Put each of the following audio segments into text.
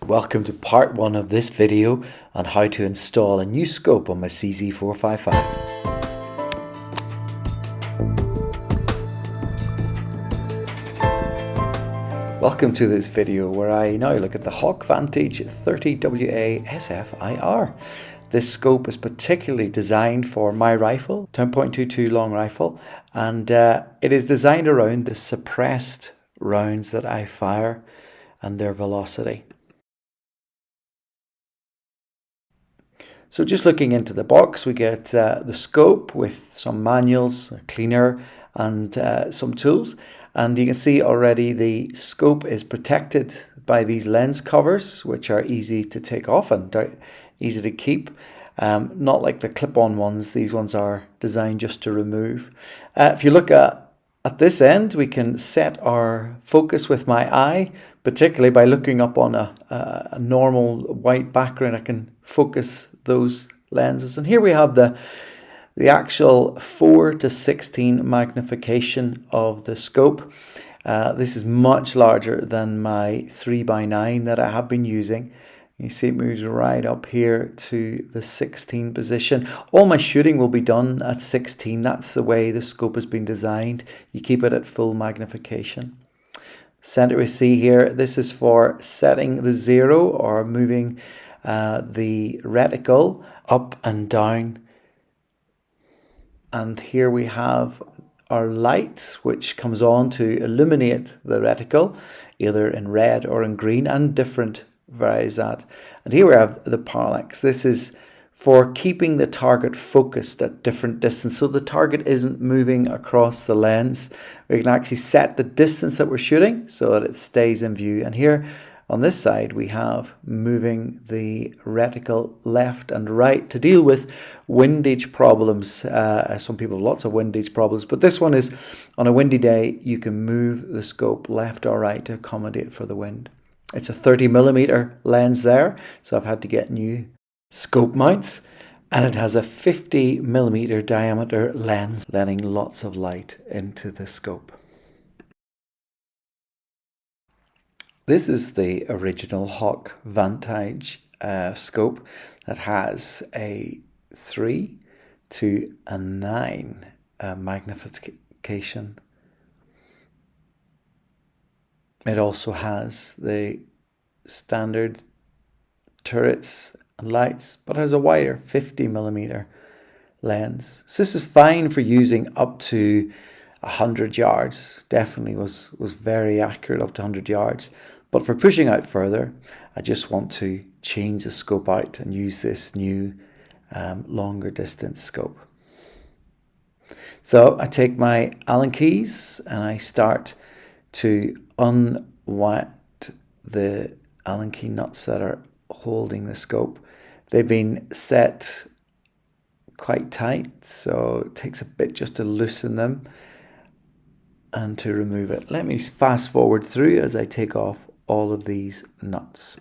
Welcome to part 1 of this video on how to install a new scope on my CZ455. Welcome to this video where I now look at the Hawk Vantage 30WA SFIR. This scope is particularly designed for my rifle, 10.22 long rifle, and it is designed around the suppressed rounds that I fire and their velocity. So just looking into the box, we get the scope with some manuals, a cleaner, and some tools. And you can see already the scope is protected by these lens covers, which are easy to take off and easy to keep. Not like the clip-on ones. These ones are designed just to remove. If you look at this end, we can set our focus with my eye, particularly by looking up on a normal white background. I can focus those lenses. And here we have the actual 4:16 magnification of the scope. This is much larger than my 3x9 that I have been using. You see it moves right up here to the 16 position. All my shooting will be done at 16. That's the way the scope has been designed. You keep it at full magnification. Center we see here, this is for setting the zero or moving the reticle up and down. And here we have our light, which comes on to illuminate the reticle, either in red or in green, and different varieties that. And here we have the parallax. This is for keeping the target focused at different distance, so the target isn't moving across the lens. We can actually set the distance that we're shooting so that it stays in view. And here on this side we have moving the reticle left and right to deal with windage problems. Some people have lots of windage problems, but this one is on a windy day you can move the scope left or right to accommodate for the wind. It's a 30mm lens there, so I've had to get new scope mounts, and it has a 50mm diameter lens, letting lots of light into the scope. This is the original Hawk Vantage scope that has a 3 to a 9 magnification. It also has the standard turrets and lights, but has a wider 50mm lens. So this is fine for using up to 100 yards. Definitely was very accurate up to 100 yards. But for pushing out further, I just want to change the scope out and use this new longer distance scope. So I take my Allen keys and I start to unwind the Allen key nuts that are holding the scope. They've been set quite tight, so it takes a bit just to loosen them and to remove it. Let me fast forward through as I take off all of these nuts.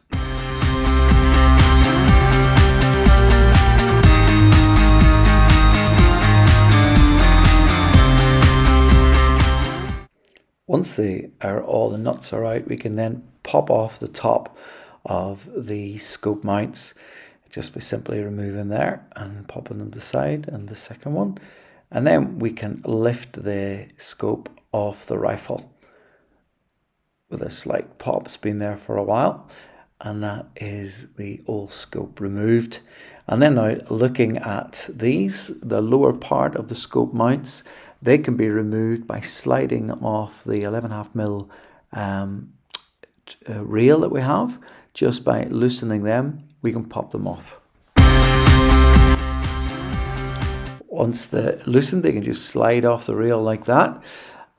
Once all the nuts are out, we can then pop off the top of the scope mounts just by simply removing there and popping them to the side, and the second one. And then we can lift the scope off the rifle with a slight pop. It's been there for a while, and that is the old scope removed. And then now looking at these, the lower part of the scope mounts, they can be removed by sliding off the 11.5mm reel that we have. Just by loosening them, we can pop them off. Once they're loosened, they can just slide off the reel like that,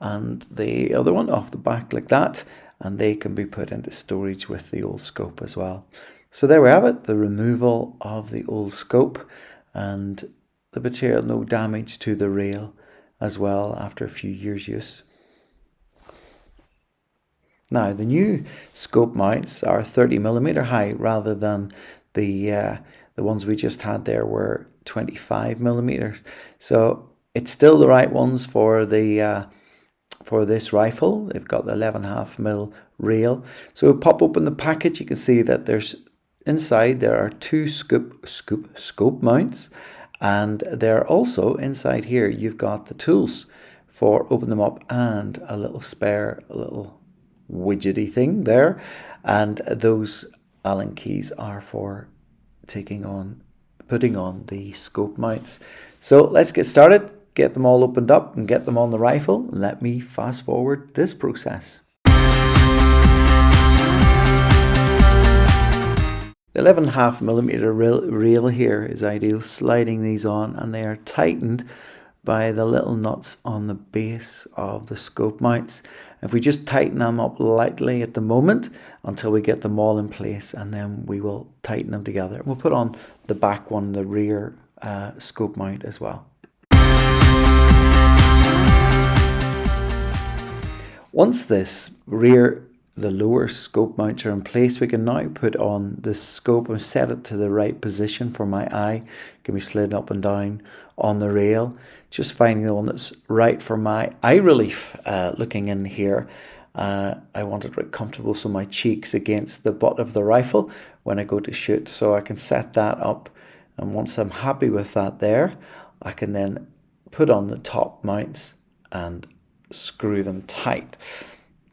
and the other one off the back like that, and they can be put into storage with the old scope as well. So there we have it, the removal of the old scope, and the material, no damage to the reel as well after a few years use. Now the new scope mounts are 30mm high rather than the ones we just had there were 25mm. So it's still the right ones for the for this rifle. They've got the 11.5mm rail. So we'll pop open the package. You can see that inside there are two scope mounts, and they're also inside here. You've got the tools for open them up and a little widgety thing there, and those Allen keys are for putting on the scope mounts. So let's get started, get them all opened up and get them on the rifle. Let me fast forward this process. The 11.5mm rail here is ideal, sliding these on, and they are tightened by the little nuts on the base of the scope mounts. If we just tighten them up lightly at the moment until we get them all in place, and then we will tighten them together. We'll put on the back one, the rear scope mount as well. Once the lower scope mounts are in place, we can now put on the scope and set it to the right position for my eye. It can be slid up and down on the rail. Just finding the one that's right for my eye relief. Looking in here, I want it right comfortable, so my cheek's against the butt of the rifle when I go to shoot. So I can set that up, and once I'm happy with that there, I can then put on the top mounts and screw them tight,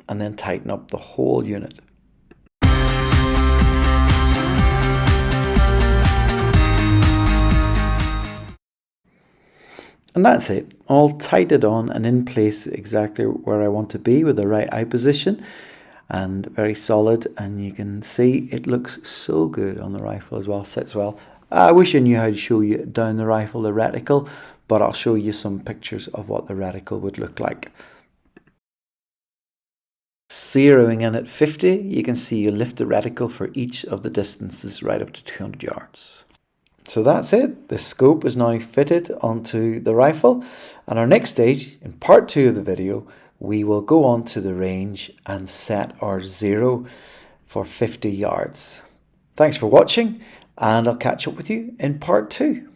and then tighten up the whole unit. And that's it, all tightened on and in place exactly where I want to be with the right eye position, and very solid, and you can see it looks so good on the rifle as well, sits well. I wish I knew how to show you down the rifle the reticle, but I'll show you some pictures of what the reticle would look like. Zeroing in at 50, you can see you lift the reticle for each of the distances right up to 200 yards. So that's it. The scope is now fitted onto the rifle, and our next stage, in part 2 of the video, we will go on to the range and set our zero for 50 yards. Thanks for watching, and I'll catch up with you in part 2.